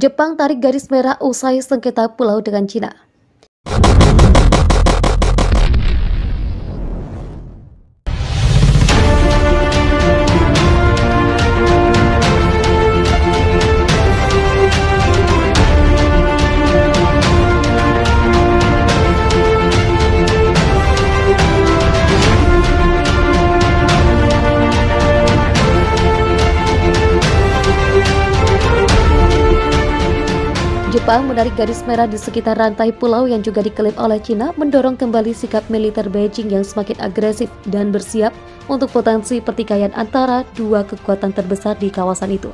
Jepang tarik garis merah usai sengketa pulau dengan Cina. Jepang menarik garis merah di sekitar rantai pulau yang juga diklaim oleh Cina, mendorong kembali sikap militer Beijing yang semakin agresif dan bersiap untuk potensi pertikaian antara dua kekuatan terbesar di kawasan itu.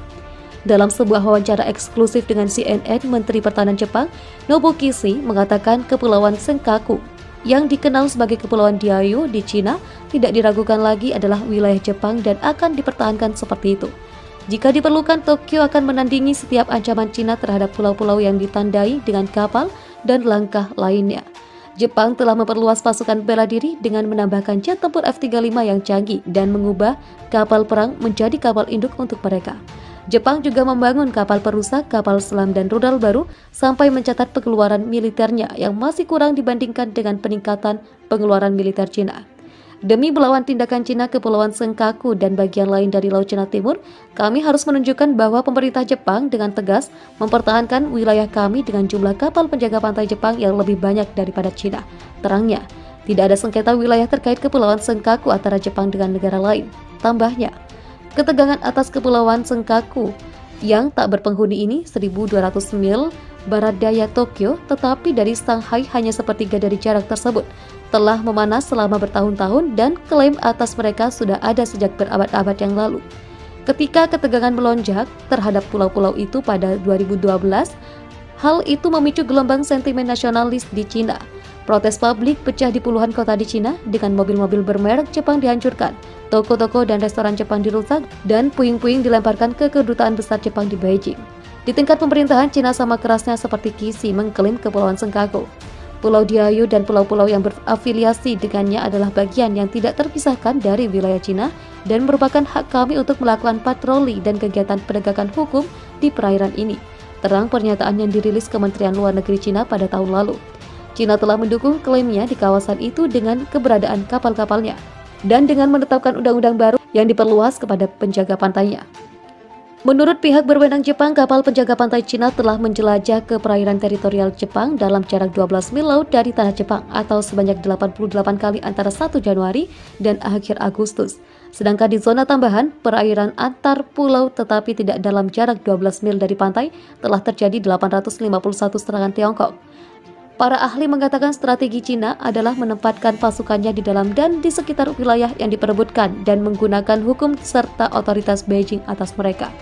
Dalam sebuah wawancara eksklusif dengan CNN, Menteri Pertahanan Jepang, Nobuo Kishi, mengatakan Kepulauan Senkaku yang dikenal sebagai Kepulauan Diaoyu di Cina tidak diragukan lagi adalah wilayah Jepang dan akan dipertahankan seperti itu. Jika diperlukan, Tokyo akan menandingi setiap ancaman Cina terhadap pulau-pulau yang ditandai dengan kapal dan langkah lainnya. Jepang telah memperluas pasukan bela diri dengan menambahkan jet tempur F-35 yang canggih dan mengubah kapal perang menjadi kapal induk untuk mereka. Jepang juga membangun kapal perusak, kapal selam dan rudal baru sampai mencatat pengeluaran militernya yang masih kurang dibandingkan dengan peningkatan pengeluaran militer Cina. Demi melawan tindakan Cina Kepulauan Senkaku dan bagian lain dari Laut Cina Timur, kami harus menunjukkan bahwa pemerintah Jepang dengan tegas mempertahankan wilayah kami dengan jumlah kapal penjaga pantai Jepang yang lebih banyak daripada Cina. Terangnya, tidak ada sengketa wilayah terkait Kepulauan Senkaku antara Jepang dengan negara lain. Tambahnya, ketegangan atas Kepulauan Senkaku yang tak berpenghuni ini 1.200 mil barat daya Tokyo, tetapi dari Shanghai hanya sepertiga dari jarak tersebut, telah memanas selama bertahun-tahun dan klaim atas mereka sudah ada sejak berabad-abad yang lalu. Ketika ketegangan melonjak terhadap pulau-pulau itu pada 2012, hal itu memicu gelombang sentimen nasionalis di Cina. Protes publik pecah di puluhan kota di Cina dengan mobil-mobil bermerek Jepang dihancurkan, toko-toko dan restoran Jepang dirusak, dan puing-puing dilemparkan ke kedutaan besar Jepang di Beijing. Di tingkat pemerintahan, Cina sama kerasnya seperti Kishi mengklaim Kepulauan Senkaku. Pulau Diaoyu dan pulau-pulau yang berafiliasi dengannya adalah bagian yang tidak terpisahkan dari wilayah Cina dan merupakan hak kami untuk melakukan patroli dan kegiatan penegakan hukum di perairan ini, terang pernyataan yang dirilis Kementerian Luar Negeri Cina pada tahun lalu. Cina telah mendukung klaimnya di kawasan itu dengan keberadaan kapal-kapalnya dan dengan menetapkan undang-undang baru yang diperluas kepada penjaga pantainya. Menurut pihak berwenang Jepang, kapal penjaga pantai Cina telah menjelajah ke perairan teritorial Jepang dalam jarak 12 mil laut dari tanah Jepang atau sebanyak 88 kali antara 1 Januari dan akhir Agustus. Sedangkan di zona tambahan, perairan antar pulau tetapi tidak dalam jarak 12 mil dari pantai, telah terjadi 851 serangan Tiongkok. Para ahli mengatakan strategi Cina adalah menempatkan pasukannya di dalam dan di sekitar wilayah yang diperebutkan dan menggunakan hukum serta otoritas Beijing atas mereka.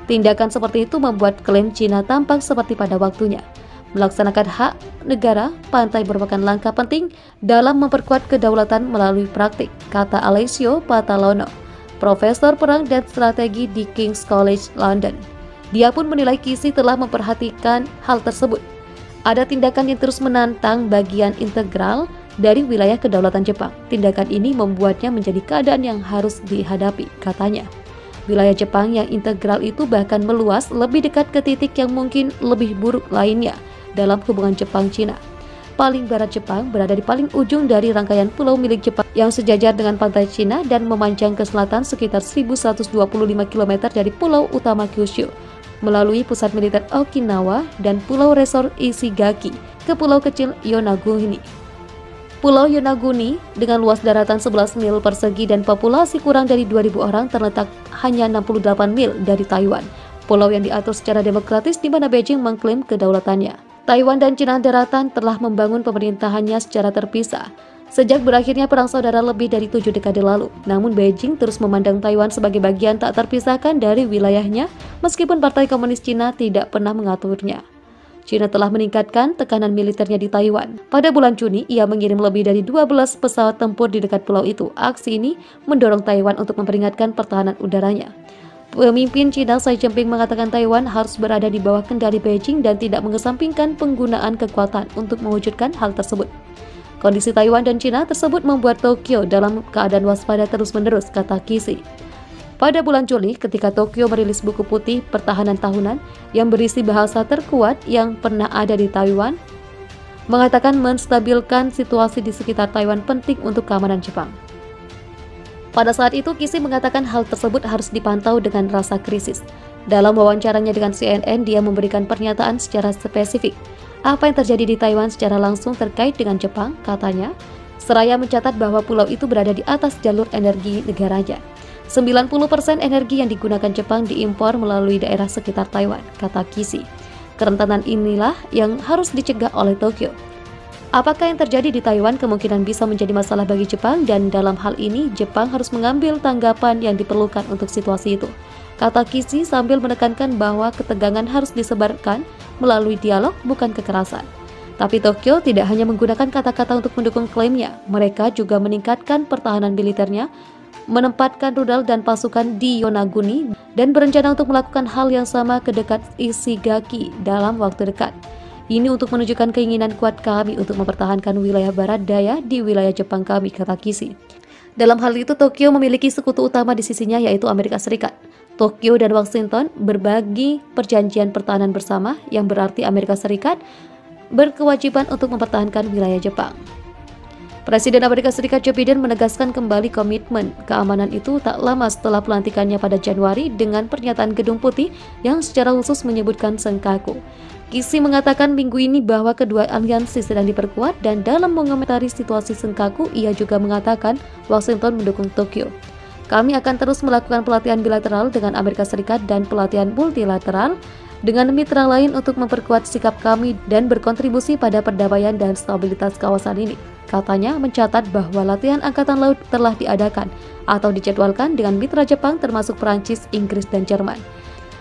Tindakan seperti itu membuat klaim Cina tampak seperti pada waktunya. Melaksanakan hak negara, pantai merupakan langkah penting dalam memperkuat kedaulatan melalui praktik, kata Alessio Patalono, Profesor Perang dan Strategi di King's College London. Dia pun menilai Kishi telah memperhatikan hal tersebut. Ada tindakan yang terus menantang bagian integral dari wilayah kedaulatan Jepang. Tindakan ini membuatnya menjadi keadaan yang harus dihadapi, katanya. Wilayah Jepang yang integral itu bahkan meluas lebih dekat ke titik yang mungkin lebih buruk lainnya dalam hubungan Jepang-Cina. Paling barat Jepang berada di paling ujung dari rangkaian pulau milik Jepang yang sejajar dengan pantai Cina dan memanjang ke selatan sekitar 1125 km dari pulau utama Kyushu, melalui pusat militer Okinawa dan pulau resor Ishigaki ke pulau kecil Yonaguni. Pulau Yonaguni dengan luas daratan 11 mil persegi dan populasi kurang dari 2.000 orang terletak hanya 68 mil dari Taiwan, pulau yang diatur secara demokratis di mana Beijing mengklaim kedaulatannya. Taiwan dan Cina daratan telah membangun pemerintahannya secara terpisah sejak berakhirnya perang saudara lebih dari 7 dekade lalu. Namun Beijing terus memandang Taiwan sebagai bagian tak terpisahkan dari wilayahnya meskipun Partai Komunis Cina tidak pernah mengaturnya. Cina telah meningkatkan tekanan militernya di Taiwan. Pada bulan Juni, ia mengirim lebih dari 12 pesawat tempur di dekat pulau itu. Aksi ini mendorong Taiwan untuk memperingatkan pertahanan udaranya. Pemimpin Cina Xi Jinping mengatakan Taiwan harus berada di bawah kendali Beijing dan tidak mengesampingkan penggunaan kekuatan untuk mewujudkan hal tersebut. Kondisi Taiwan dan Cina tersebut membuat Tokyo dalam keadaan waspada terus-menerus, kata Kishi. Pada bulan Juli, ketika Tokyo merilis buku putih pertahanan tahunan yang berisi bahasa terkuat yang pernah ada di Taiwan, mengatakan menstabilkan situasi di sekitar Taiwan penting untuk keamanan Jepang. Pada saat itu, Kishi mengatakan hal tersebut harus dipantau dengan rasa krisis. Dalam wawancaranya dengan CNN, dia memberikan pernyataan secara spesifik. Apa yang terjadi di Taiwan secara langsung terkait dengan Jepang, katanya, seraya mencatat bahwa pulau itu berada di atas jalur energi negaranya. 90% energi yang digunakan Jepang diimpor melalui daerah sekitar Taiwan, kata Kishi. Kerentanan inilah yang harus dicegah oleh Tokyo. Apakah yang terjadi di Taiwan kemungkinan bisa menjadi masalah bagi Jepang, dan dalam hal ini Jepang harus mengambil tanggapan yang diperlukan untuk situasi itu, kata Kishi sambil menekankan bahwa ketegangan harus disebarkan melalui dialog, bukan kekerasan. Tapi Tokyo tidak hanya menggunakan kata-kata untuk mendukung klaimnya, mereka juga meningkatkan pertahanan militernya, menempatkan rudal dan pasukan di Yonaguni, dan berencana untuk melakukan hal yang sama ke dekat Ishigaki dalam waktu dekat. Ini untuk menunjukkan keinginan kuat kami untuk mempertahankan wilayah barat daya di wilayah Jepang kami, kata Kishi. Dalam hal itu, Tokyo memiliki sekutu utama di sisinya, yaitu Amerika Serikat. Tokyo dan Washington berbagi perjanjian pertahanan bersama, yang berarti Amerika Serikat berkewajiban untuk mempertahankan wilayah Jepang. Presiden Amerika Serikat Joe Biden menegaskan kembali komitmen keamanan itu tak lama setelah pelantikannya pada Januari dengan pernyataan Gedung Putih yang secara khusus menyebutkan Senkaku. Kishi mengatakan minggu ini bahwa kedua aliansi sedang diperkuat, dan dalam mengomentari situasi Senkaku, ia juga mengatakan Washington mendukung Tokyo. Kami akan terus melakukan pelatihan bilateral dengan Amerika Serikat dan pelatihan multilateral dengan mitra lain untuk memperkuat sikap kami dan berkontribusi pada perdamaian dan stabilitas kawasan ini. Katanya mencatat bahwa latihan angkatan laut telah diadakan atau dijadwalkan dengan mitra Jepang termasuk Perancis, Inggris, dan Jerman.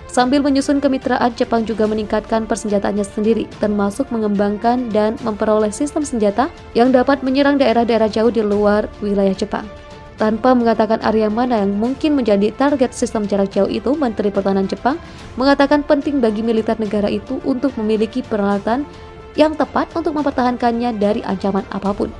Sambil menyusun kemitraan, Jepang juga meningkatkan persenjataannya sendiri, termasuk mengembangkan dan memperoleh sistem senjata yang dapat menyerang daerah-daerah jauh di luar wilayah Jepang. Tanpa mengatakan area mana yang mungkin menjadi target sistem jarak jauh itu, Menteri Pertahanan Jepang mengatakan penting bagi militer negara itu untuk memiliki peralatan yang tepat untuk mempertahankannya dari ancaman apapun.